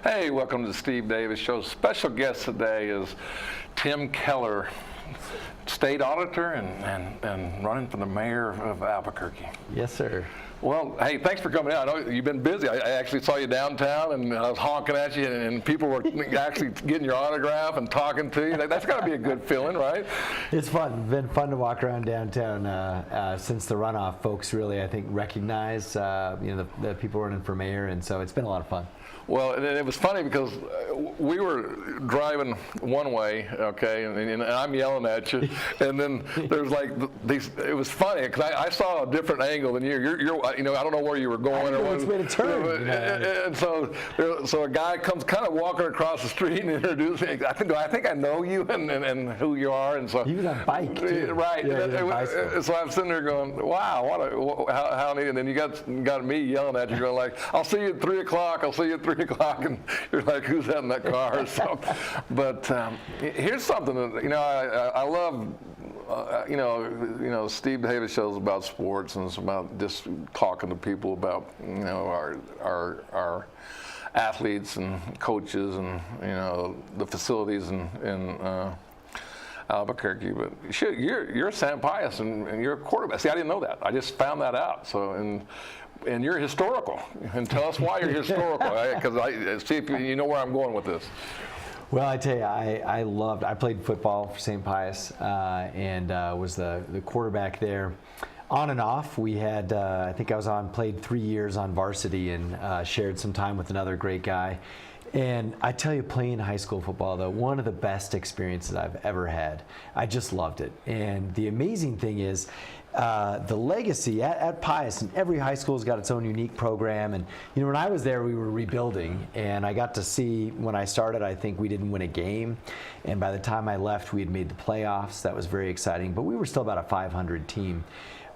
Hey, welcome to the Steve Davis Show. Special guest today is Tim Keller, state auditor and running for the mayor of Albuquerque. Yes, sir. Well, hey, thanks for coming out. I know you've been busy. I actually saw you downtown, and I was honking at you, and people were actually getting your autograph and talking to you. That's got to be a good feeling, right? It's fun. Been fun to walk around downtown since the runoff. Folks really, I think, recognize the people running for mayor, and so it's been a lot of fun. Well, and it was funny because we were driving one way, okay, and I'm yelling at you, and then there's like these. It was funny because I saw a different angle than you. You're I don't know where you were going. I didn't know which way to turn. And so a guy comes kind of walking across the street and introduces me. I think I know you and who you are, and so he was on a bike too. Right. Yeah, so I'm sitting there going, wow, how neat. And then you got me yelling at you, going like, I'll see you at 3 o'clock. I'll see you at 3 o'clock, and you're like, who's that in that car? So, but here's something that I love. Steve Davis shows about sports, and it's about just talking to people about our athletes and coaches and the facilities in Albuquerque. But shit, you're San Pius and you're a quarterback. See, I didn't know that. I just found that out. So and you're historical. And tell us why you're historical, because I see if you know where I'm going with this. Well, I tell you, I played football for St. Pius and was the quarterback there. On and off, we had, I think played 3 years on varsity and shared some time with another great guy. And I tell you, playing high school football, though, one of the best experiences I've ever had. I just loved it. And the amazing thing is, the legacy at Pius, and every high school's got its own unique program. And when I was there, we were rebuilding, and I got to see when I started. I think we didn't win a game, and by the time I left, we had made the playoffs. That was very exciting, but we were still about a 500 team.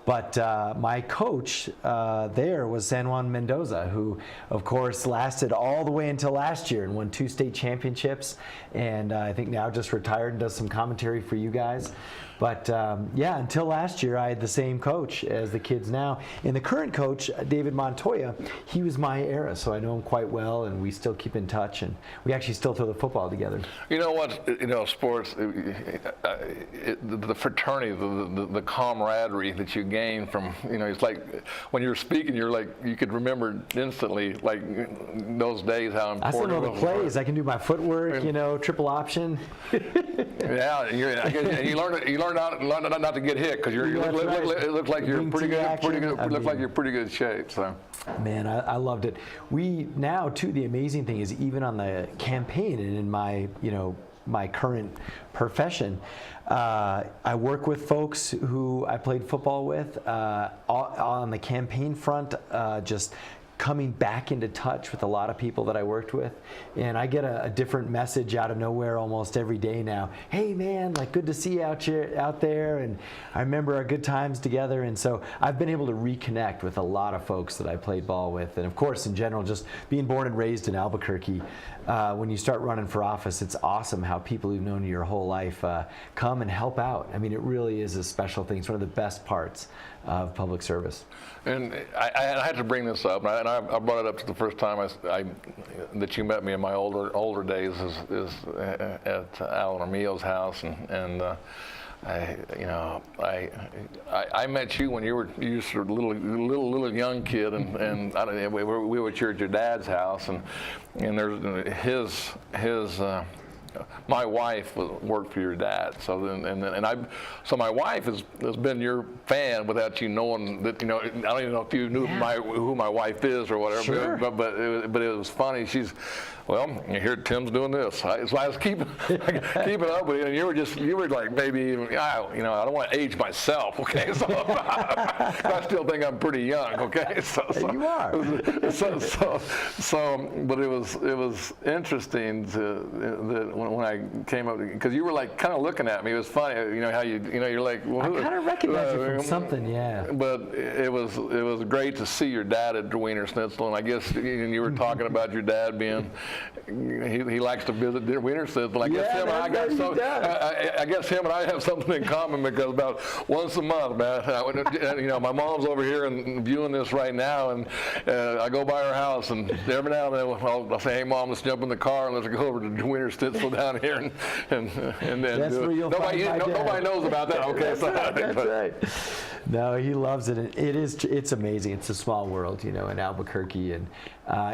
But my coach there was San Juan Mendoza, who, of course, lasted all the way until last year and won 2 state championships. And I think now just retired and does some commentary for you guys. But until last year, I had the same coach as the kids now. And the current coach, David Montoya, he was my era, so I know him quite well, and we still keep in touch, and we actually still throw the football together. You know what? Sports, the fraternity, the camaraderie that you gain from, it's like when you're speaking, you're like, you could remember instantly, like those days, how important. I still know the plays. I can do my footwork, triple option. Yeah, you learn not to get hit because it looks like you're pretty good shape. So, man, I loved it. We now too. The amazing thing is, even on the campaign and in my my current profession, I work with folks who I played football with on the campaign front. Just coming back into touch with a lot of people that I worked with, and I get a different message out of nowhere almost every day now. Hey man, like, good to see you out there, and I remember our good times together. And so I've been able to reconnect with a lot of folks that I played ball with, and of course, in general, just being born and raised in Albuquerque. When you start running for office, it's awesome how people who've known you your whole life come and help out. I mean, it really is a special thing. It's one of the best parts of public service. And I had to bring this up, and I brought it up the first time that you met me in my older days is at Alan Armillo's house, and I met you when you were a little young kid, and I don't know, we were at your dad's house, and there's his my wife worked for your dad, so so my wife has been your fan without you knowing that. I don't even know if you knew who my wife is or whatever. Sure. But it was funny. Well, you hear Tim's doing this. So I was keeping up with you, and you were like maybe even, I don't want to age myself, okay? So I still think I'm pretty young, okay? So you are. But it was interesting that when I came up, because you were like kind of looking at me. It was funny, how you're like, well, I kind of recognize you from something, yeah. But it was great to see your dad at the Wiener Schnitzel, and I guess you were talking about your dad being he likes to visit the Wiener Schnitzel. I guess I guess him and I have something in common, because about once a month, man, my mom's over here and viewing this right now, and I go by her house, and every now and then I'll say, hey Mom, let's jump in the car and let's go over to the Wiener Schnitzel down here and then that's do where it. you'll find my dad. Nobody knows about that. Okay, that's right. No, he loves it. It's amazing. It's a small world, in Albuquerque, and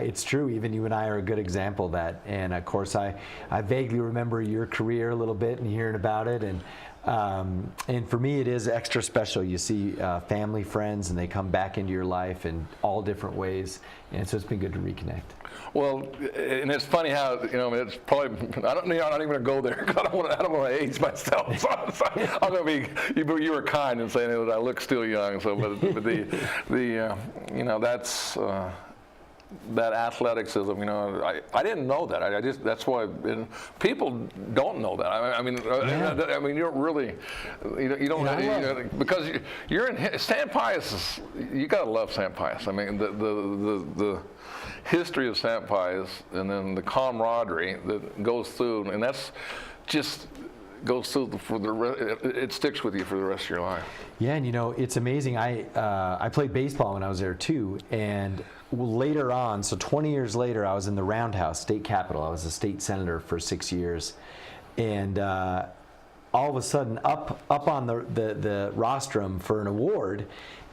it's true. Even you and I are a good example of that. And of course, I vaguely remember your career a little bit and hearing about it, and for me, it is extra special. You see family, friends, and they come back into your life in all different ways, and so it's been good to reconnect. Well, and it's funny how it's probably I'm not even gonna go there, because I don't want to age myself. So I'm gonna be. You were kind in saying that I look still young. So, but that's. That athleticism, I didn't know that. That's why people don't know that. I mean, you don't really, you don't, because you're in St. Pius. You gotta love St. Pius. I mean, the history of St. Pius, and then the camaraderie that goes through, and that's just goes through it sticks with you for the rest of your life. Yeah, and it's amazing. I played baseball when I was there too, and later on, so 20 years later, I was in the Roundhouse State Capitol. I was a state senator for 6 years, and all of a sudden, up on the rostrum for an award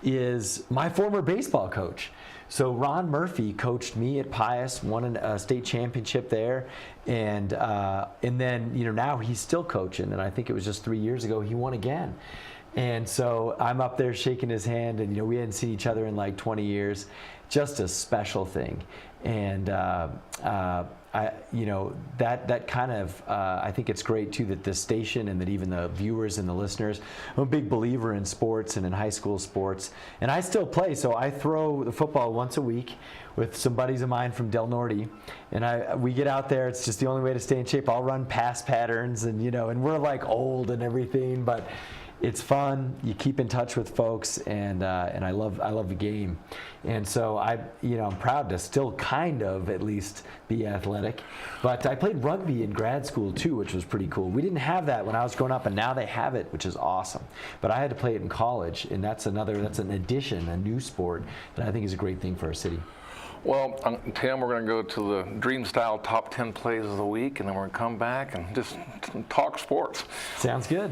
is my former baseball coach. So Ron Murphy coached me at Pius, won a state championship there, and then now he's still coaching, and I think it was just 3 years ago he won again. And so I'm up there shaking his hand, and we hadn't seen each other in like 20 years. Just a special thing, and that kind of I think it's great too that this station and that even the viewers and the listeners. I'm a big believer in sports and in high school sports, and I still play. So I throw the football once a week with some buddies of mine from Del Norte, and we get out there. It's just the only way to stay in shape. I'll run pass patterns, and and we're like old and everything, but it's fun. You keep in touch with folks, and I love the game, and so I'm proud to still kind of at least be athletic. But I played rugby in grad school too, which was pretty cool. We didn't have that when I was growing up, and now they have it, which is awesome. But I had to play it in college, and that's an addition, a new sport that I think is a great thing for our city. Well, Tim, we're going to go to the Dream Style Top 10 Plays of the Week, and then we're going to come back and just talk sports. Sounds good.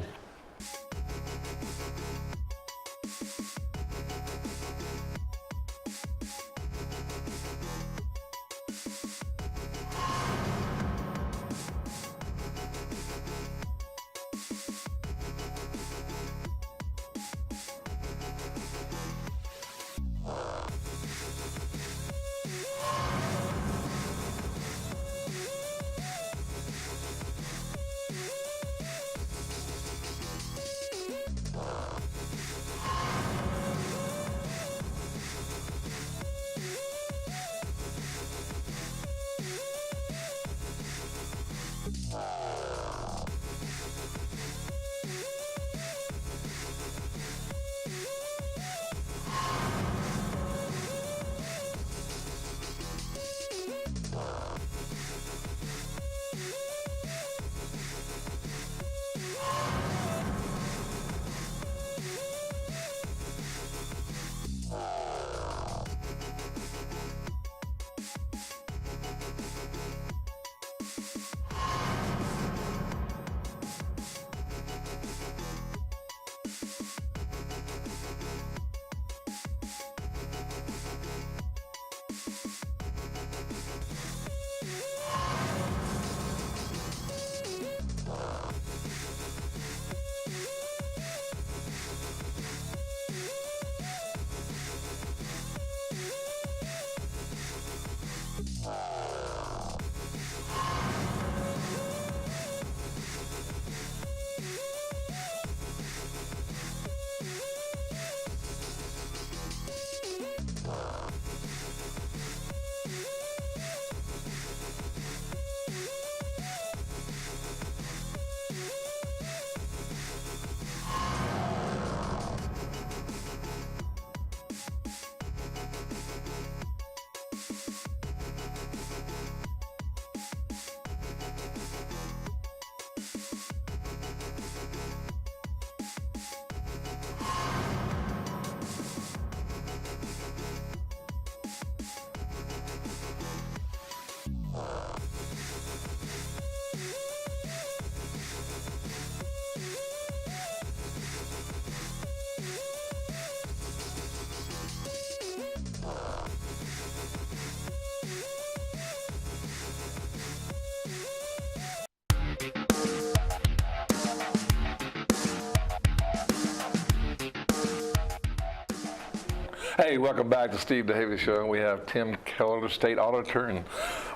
Hey, welcome back to Steve DeHavey Show. We have Tim Keller, State Auditor and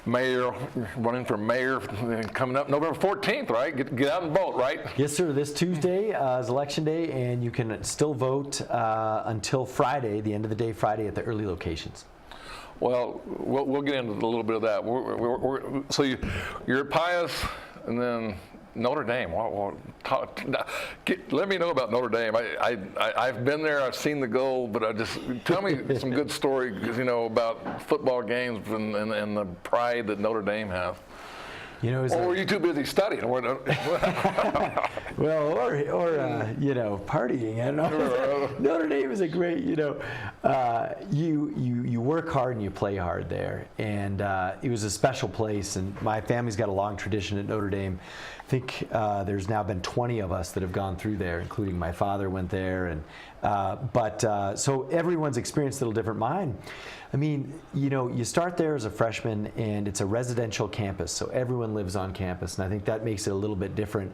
Mayor, running for mayor coming up November 14th, right? Get out and vote, right? Yes, sir. This Tuesday is Election Day, and you can still vote until Friday, the end of the day Friday, at the early locations. Well, we'll get into a little bit of that. So you're at Pius, and then Notre Dame. Let me know about Notre Dame. I've been there. I've seen the goal, but tell me some good story, about football games and the pride that Notre Dame has. Or were you too busy studying? Well, or partying. I don't know. Notre Dame is a great, you work hard and you play hard there, and it was a special place. And my family's got a long tradition at Notre Dame. I think there's now been 20 of us that have gone through there, including my father went there, and so everyone's experience is a little different. Mine, I mean, you start there as a freshman, and it's a residential campus, so everyone lives on campus, and I think that makes it a little bit different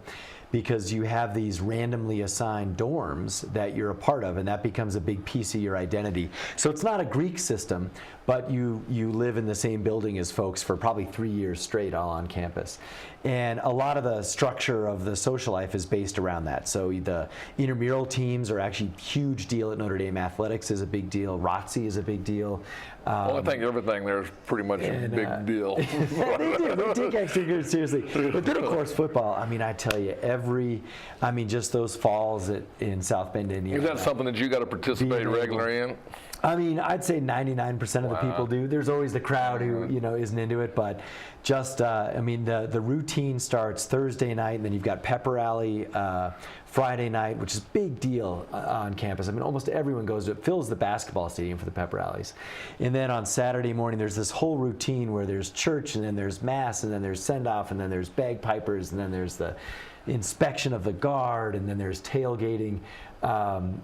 because you have these randomly assigned dorms that you're a part of, and that becomes a big piece of your identity. So it's not a Greek system, but you live in the same building as folks for probably 3 years straight all on campus. And a lot of the structure of the social life is based around that. So the intramural teams are actually a huge deal at Notre Dame. Athletics is a big deal. ROTC is a big deal. Well, I think everything there is pretty much a big deal. They do. They take extra seriously. But then, of course, football. I mean, I tell you, just those falls in South Bend, Indiana. Is that something that you got to participate regularly in? I mean, I'd say 99% of the people do. There's always the crowd who, isn't into it, but just, the routine starts Thursday night, and then you've got pep rally Friday night, which is a big deal on campus. I mean, almost everyone goes to it. Fills the basketball stadium for the pep rallies. And then on Saturday morning, there's this whole routine where there's church, and then there's mass, and then there's send-off, and then there's bagpipers, and then there's the inspection of the guard, and then there's tailgating.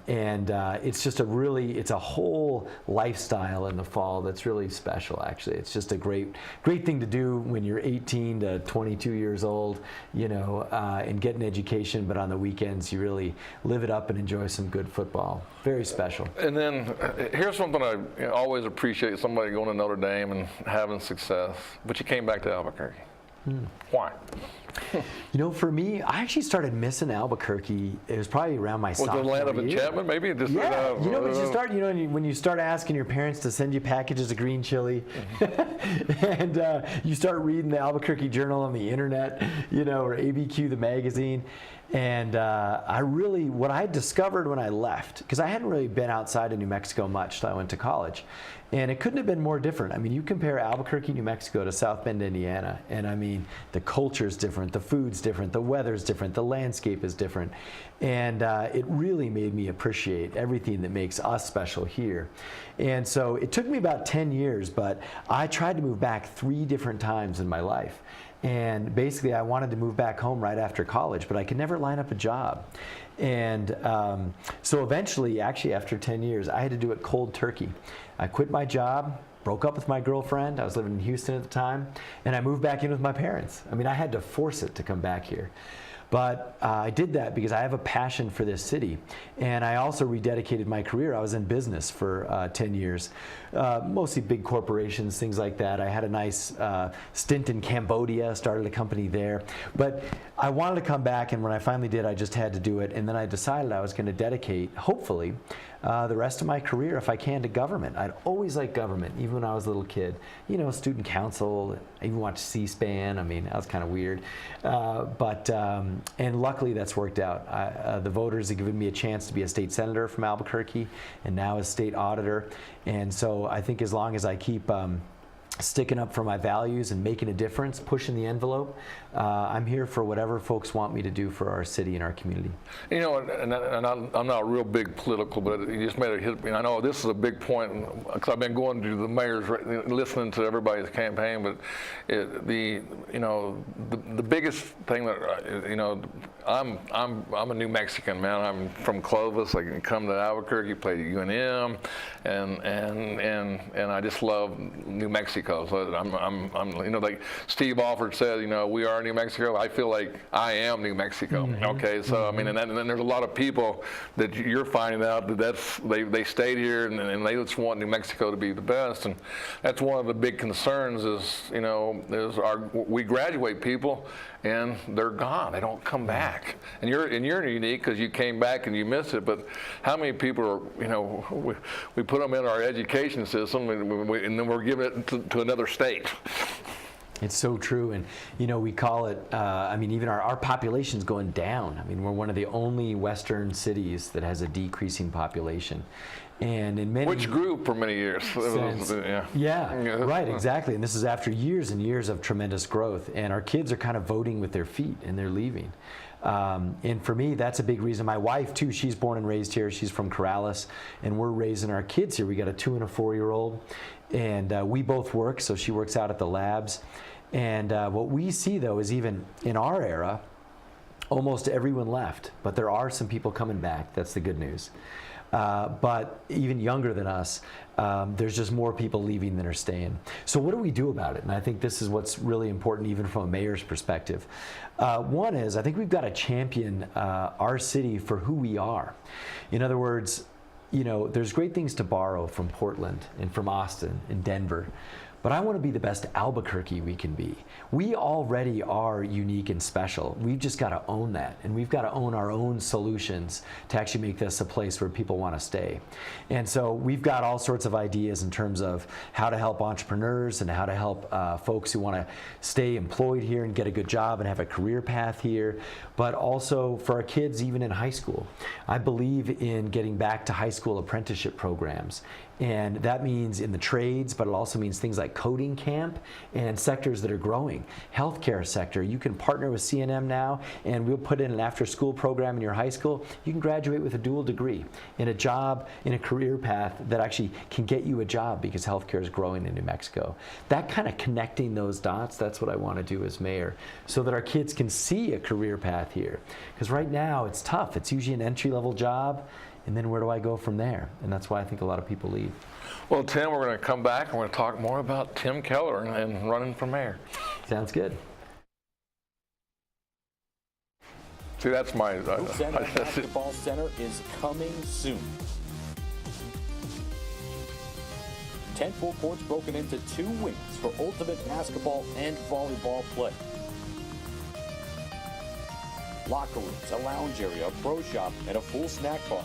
It's just it's a whole lifestyle in the fall that's really special, actually. It's just a great thing to do when you're 18 to 22 years old, and get an education, but on the weekends you really live it up and enjoy some good football. Very special. And then here's something I always appreciate, somebody going to Notre Dame and having success, but you came back to Albuquerque. Why? For me, I actually started missing Albuquerque. It was probably around my sophomore year. Was the land of enchantment, maybe? But you start, when you start asking your parents to send you packages of green chili, and you start reading the Albuquerque Journal on the internet, or ABQ, the magazine. And what I discovered when I left, because I hadn't really been outside of New Mexico much till I went to college, and it couldn't have been more different. I mean, you compare Albuquerque, New Mexico to South Bend, Indiana, and I mean, the culture's different, the food's different, the weather's different, the landscape is different, and it really made me appreciate everything that makes us special here. And so it took me about 10 years, but I tried to move back 3 different times in my life. And basically, I wanted to move back home right after college, but I could never line up a job. And so eventually, actually after 10 years, I had to do it cold turkey. I quit my job, broke up with my girlfriend. I was living in Houston at the time, and I moved back in with my parents. I mean, I had to force it to come back here. But I did that because I have a passion for this city. And I also rededicated my career. I was in business for 10 years, mostly big corporations, things like that. I had a nice stint in Cambodia, started a company there. But I wanted to come back, and when I finally did, I just had to do it. And then I decided I was going to dedicate, hopefully, the rest of my career, if I can, to government. I'd always liked government, even when I was a little kid. Student council, I even watched C-SPAN. I mean, that was kind of weird. And luckily that's worked out. The voters have given me a chance to be a state senator from Albuquerque, and now as state auditor. And so I think as long as I keep sticking up for my values and making a difference, pushing the envelope, I'm here for whatever folks want me to do for our city and our community. And I'm not real big political, but you just made a hit. I know this is a big point because I've been going to the mayors, listening to everybody's campaign. But the biggest thing that I'm a New Mexican, man. I'm from Clovis. I can come to Albuquerque, play at UNM, and I just love New Mexico. Mexico. So like Steve Alford said, we are New Mexico. I feel like I am New Mexico. Okay, so I mean, and then there's a lot of people that you're finding out that they stayed here and they just want New Mexico to be the best, and that's one of the big concerns is we graduate people and they're gone. They don't come back. And you're unique because you came back and you missed it. But how many people are, we put them in our education system and then we're giving it to another state. It's so true, and we call it. Even our population's going down. I mean, we're one of the only Western cities that has a decreasing population, and in many which grew for many years. Right, exactly. And this is after years and years of tremendous growth, and our kids are kind of voting with their feet, and they're leaving. And for me, that's a big reason. My wife too. She's born and raised here. She's from Corrales, and we're raising our kids here. We got a 2- and a 4-year-old. And we both work, so she works out at the labs. And what we see, though, is even in our era, almost everyone left. But there are some people coming back. That's the good news. But even younger than us, there's just more people leaving than are staying. So what do we do about it? And I think this is what's really important, even from a mayor's perspective. One is, I think we've got to champion our city for who we are. In other words, there's great things to borrow from Portland and from Austin and Denver, but I want to be the best Albuquerque we can be. We already are unique and special. We've just got to own that, and we've got to own our own solutions to actually make this a place where people want to stay. And so we've got all sorts of ideas in terms of how to help entrepreneurs and how to help folks who want to stay employed here and get a good job and have a career path here, but also for our kids even in high school. I believe in getting back to high school apprenticeship programs. And that means in the trades, but it also means things like coding camp and sectors that are growing. Healthcare sector, you can partner with CNM now, and we'll put in an after-school program in your high school. You can graduate with a dual degree in a job, in a career path that actually can get you a job because healthcare is growing in New Mexico. That kind of connecting those dots, that's what I want to do as mayor, so that our kids can see a career path here. Because right now it's tough. It's usually an entry-level job. And then where do I go from there? And that's why I think a lot of people leave. Well, Tim, we're going to come back and we're going to talk more about Tim Keller and running for mayor. Sounds good. See, that's my... Hoops NM Basketball Center is coming soon. 10 full courts broken into 2 wings for ultimate basketball and volleyball play. Locker rooms, a lounge area, a pro shop, and a full snack bar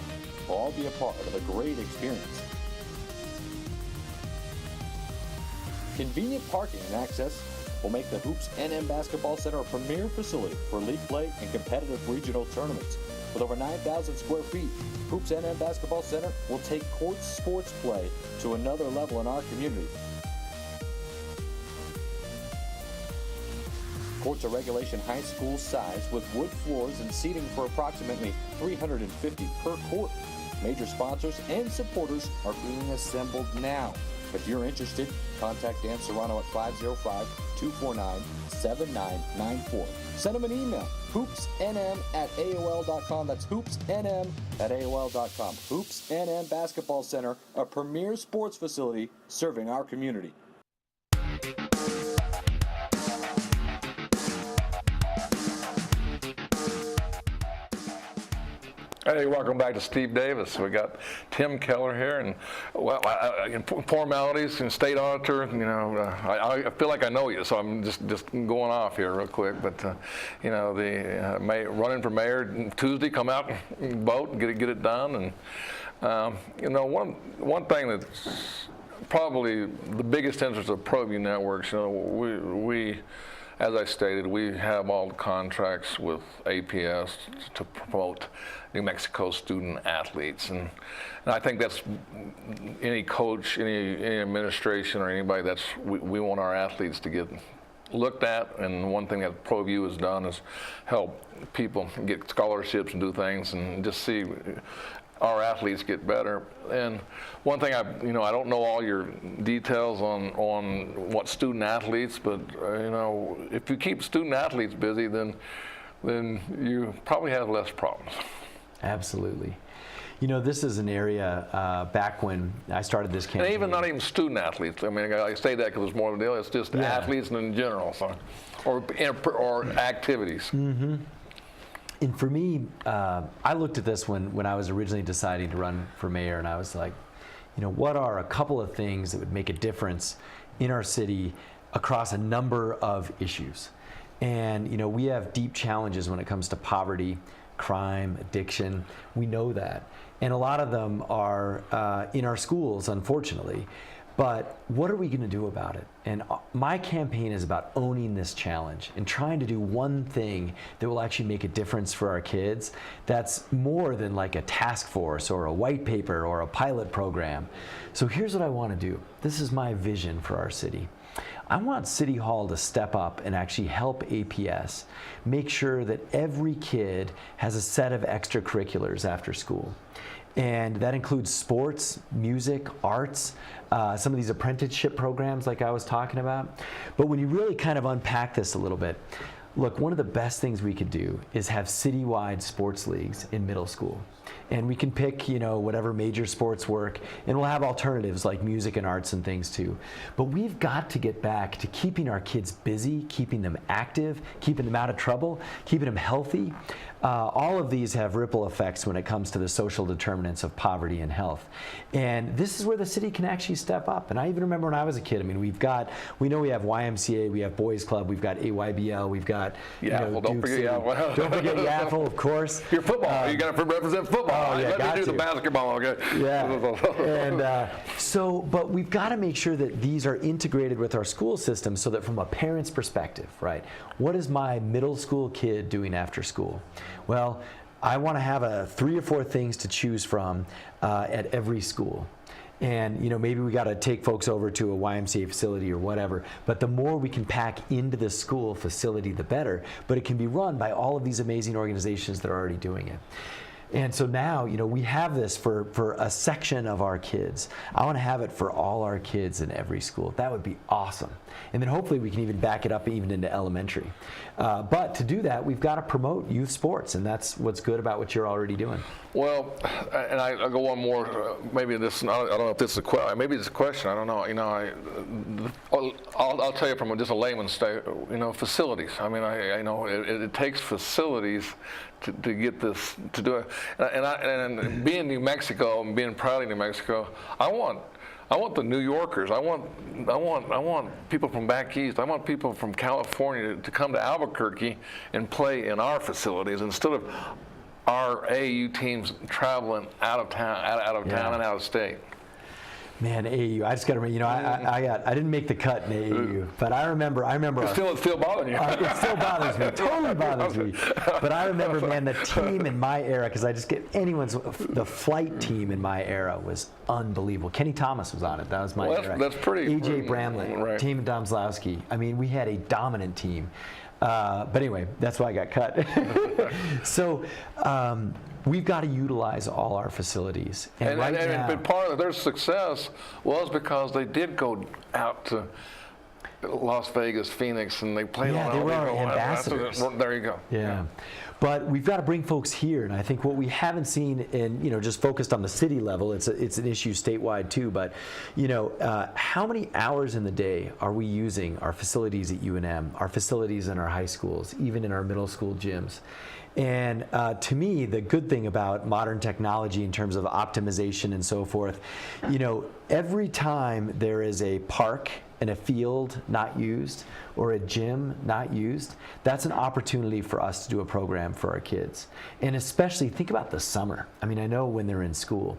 will all be a part of a great experience. Convenient parking and access will make the Hoops NM Basketball Center a premier facility for league play and competitive regional tournaments. With over 9,000 square feet, Hoops NM Basketball Center will take court sports play to another level in our community. Courts are regulation high school size with wood floors and seating for approximately 350 per court. Major sponsors and supporters are being assembled now. If you're interested, contact Dan Serrano at 505-249-7994. Send him an email, hoopsnm@aol.com. That's hoopsnm@aol.com. Hoops NM Basketball Center, a premier sports facility serving our community. Hey, welcome back to Steve Davis. We got Tim Keller here, and well, in formalities and state auditor. I feel like I know you, so I'm just going off here real quick. But running for mayor Tuesday, come out and vote, and get it done. And one thing that's probably the biggest interest of Proview Networks, we as I stated, we have all the contracts with APS to promote New Mexico student athletes, and I think that's any coach, any administration, or anybody we want our athletes to get looked at. And one thing that Proview has done is help people get scholarships and do things, and just see our athletes get better. And one thing I don't know all your details on what student athletes, but if you keep student athletes busy, then you probably have less problems. Absolutely. This is an area back when I started this campaign. And even not even student athletes. I mean, I say that because it's more of a deal. It's just athletes in general, so, or activities. Mm-hmm. And for me, I looked at this when I was originally deciding to run for mayor, and I was like, what are a couple of things that would make a difference in our city across a number of issues? And we have deep challenges when it comes to poverty, crime, addiction. We know that. And a lot of them are in our schools, unfortunately. But what are we going to do about it? And my campaign is about owning this challenge and trying to do one thing that will actually make a difference for our kids that's more than like a task force or a white paper or a pilot program. So here's what I want to do. This is my vision for our city. I want City Hall to step up and actually help APS make sure that every kid has a set of extracurriculars after school. And that includes sports, music, arts, some of these apprenticeship programs like I was talking about. But when you really kind of unpack this a little bit, look, one of the best things we could do is have citywide sports leagues in middle school. And we can pick, whatever major sports work, and we'll have alternatives like music and arts and things too. But we've got to get back to keeping our kids busy, keeping them active, keeping them out of trouble, keeping them healthy. All of these have ripple effects when it comes to the social determinants of poverty and health. And this is where the city can actually step up. And I even remember when I was a kid, I mean, we know we have YMCA, we have Boys Club, we've got AYBL, we've got, don't forget Yaffle. Don't forget Yaffle, of course. Your football, you got to represent football. Let me do the basketball, okay? Yeah. And but we've got to make sure that these are integrated with our school system so that from a parent's perspective, right, what is my middle school kid doing after school? Well, I want to have 3 or 4 things to choose from at every school. And maybe we got to take folks over to a YMCA facility or whatever, but the more we can pack into the school facility, the better. But it can be run by all of these amazing organizations that are already doing it. And so now, we have this for a section of our kids. I want to have it for all our kids in every school. That would be awesome. And then hopefully we can even back it up even into elementary. But to do that, we've got to promote youth sports, and that's what's good about what you're already doing. Well, and I'll go one more. Maybe this. I don't know if this is a question. Maybe it's a question. I don't know. I'll tell you from just a layman's state. Facilities. I mean, I know it takes facilities to get this to do it. And being New Mexico and being proud of New Mexico, I want the New Yorkers. I want people from back east. I want people from California to come to Albuquerque and play in our facilities instead of our AAU teams traveling out of town and out of state. Man, AAU. I just got to remember. I didn't make the cut in AAU, but I remember. It still bothers you. It still bothers me. Totally bothers me. But I remember, man, the team in my era, because I just get the flight team in my era was unbelievable. Kenny Thomas was on it. That was my era. That's pretty. AJ Bramlett, right. Team Domzlowski. I mean, we had a dominant team. But anyway, that's why I got cut. So. We've got to utilize all our facilities. And part of their success was because they did go out to Las Vegas, Phoenix, and they played on. They were our ambassadors. There you go. Yeah. But we've got to bring folks here, and I think what we haven't seen, and just focused on the city level, it's an issue statewide too. But how many hours in the day are we using our facilities at UNM, our facilities in our high schools, even in our middle school gyms? And to me, the good thing about modern technology in terms of optimization and so forth, every time there is a park and a field not used or a gym not used, that's an opportunity for us to do a program for our kids. And especially think about the summer. I mean, I know when they're in school,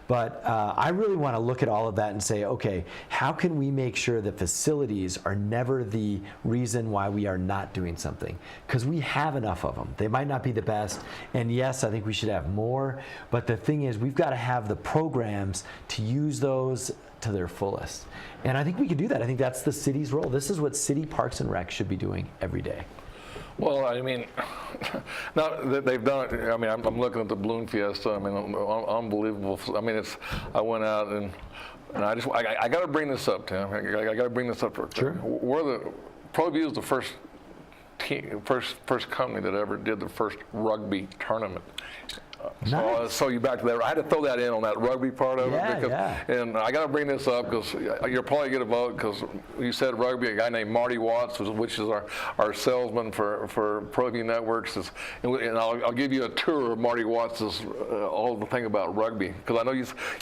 but I really want to look at all of that and say, okay, how can we make sure that facilities are never the reason why we are not doing something? Because we have enough of them. They might not be the best, and yes, I think we should have more, but the thing is, we've got to have the programs to use those to their fullest. And I think we can do that. I think that's the city's role. This is what City Parks and Rec should be doing every day. Well, I mean, now they've done it. I mean, I'm looking at the Balloon Fiesta. I mean, unbelievable. I mean, I went out and I got to bring this up, Tim. I got to bring this up. Sure. Proview is the first company that ever did the first rugby tournament Nice. So you back to that. I had to throw that in on that rugby part of Yeah, it. Because, yeah. And I got to bring this up because you'll probably get a vote because you said rugby. A guy named Marty Watts, which is our salesman for Proview Networks, and I'll give you a tour of Marty Watts' all the thing about rugby because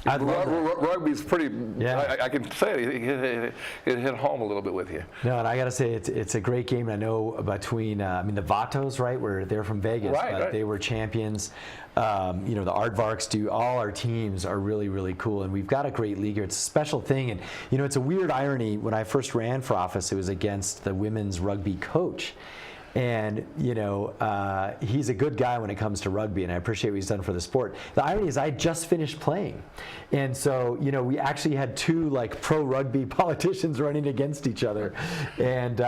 I know rugby's pretty. Yeah. I can say it hit home a little bit with you. No, and I got to say it's a great game. I know between the Vatos, right, where they're from Vegas, but they were champions. The Aardvarks all our teams are really, really cool, and we've got a great league here. It's a special thing, and it's a weird irony. When I first ran for office, it was against the women's rugby coach. And, he's a good guy when it comes to rugby, and I appreciate what he's done for the sport. The irony is I just finished playing. And so, we actually had two, pro rugby politicians running against each other. And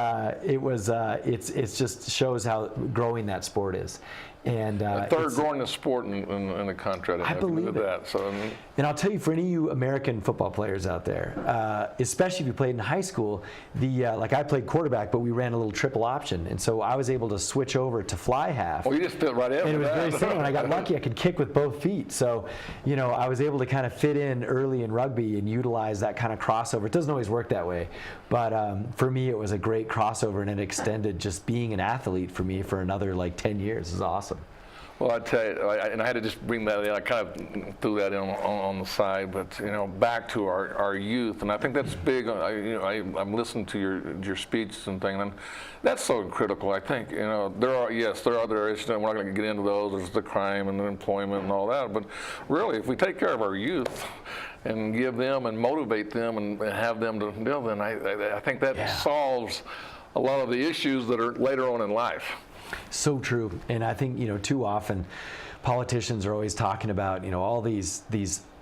it's just shows how growing that sport is. And third growing sport in the country. I believe that. So, and I'll tell you, for any of you American football players out there, especially if you played in high school, I played quarterback, but we ran a little triple option, and so I was able to switch over to fly half. Well, you just fit right in. And it was that. very similar. And I got lucky; I could kick with both feet. So, I was able to kind of fit in early in rugby and utilize that kind of crossover. It doesn't always work that way, but for me, it was a great crossover, and it extended just being an athlete for me for another 10 years. It was awesome. Well, I tell you, and I had to just bring that in. I kind of threw that in on the side, but back to our youth, and I think that's big. I'm listening to your speech and thing, and that's so critical. I think there are other issues. We're not going to get into those. There's the crime and the employment and all that, but really, if we take care of our youth and give them and motivate them and have them to build, then I think that solves a lot of the issues that are later on in life. So true. And I think, too often politicians are always talking about, all these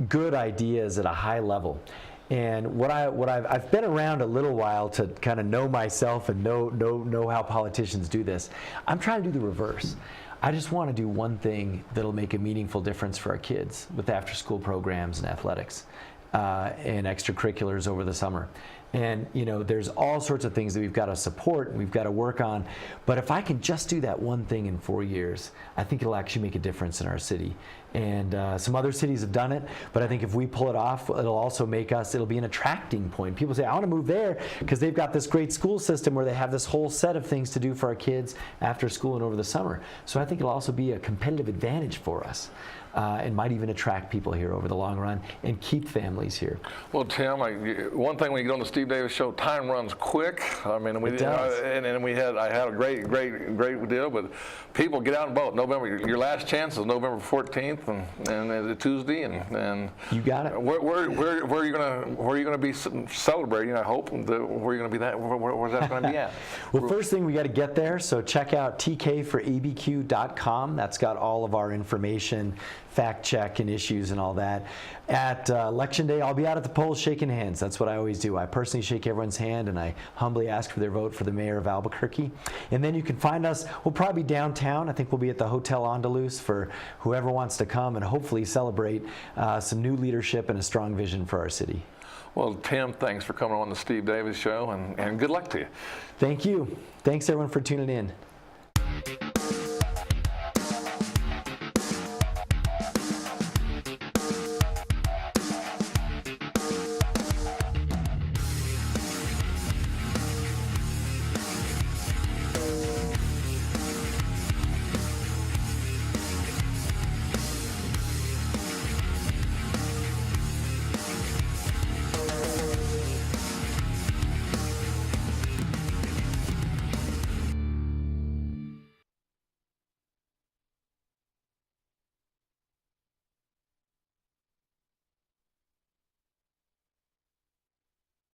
good ideas at a high level. And I've been around a little while to kind of know myself and know how politicians do this. I'm trying to do the reverse. I just want to do one thing that'll make a meaningful difference for our kids with after-school programs and athletics and extracurriculars over the summer. And there's all sorts of things that we've got to support and we've got to work on. But if I can just do that one thing in 4 years, I think it'll actually make a difference in our city. And some other cities have done it, but I think if we pull it off, it'll be an attracting point. People say, I want to move there because they've got this great school system where they have this whole set of things to do for our kids after school and over the summer. So I think it'll also be a competitive advantage for us. And might even attract people here over the long run and keep families here. Well, Tim, one thing when you get on the Steve Davis Show, time runs quick. I mean, I had a great deal, but people get out and vote. Your last chance is November 14th and it's Tuesday, and you got it. Where are you gonna be celebrating? I hope where are you gonna be where's that gonna be at? Well, first thing we got to get there. So check out tkforabq.com. That's got all of our information, fact check and issues and all that. At Election Day, I'll be out at the polls shaking hands. That's what I always do. I personally shake everyone's hand and I humbly ask for their vote for the mayor of Albuquerque. And then you can find us, we'll probably be downtown. I think we'll be at the Hotel Andalus for whoever wants to come and hopefully celebrate some new leadership and a strong vision for our city. Well, Tim, thanks for coming on the Steve Davis Show and good luck to you. Thank you. Thanks everyone for tuning in.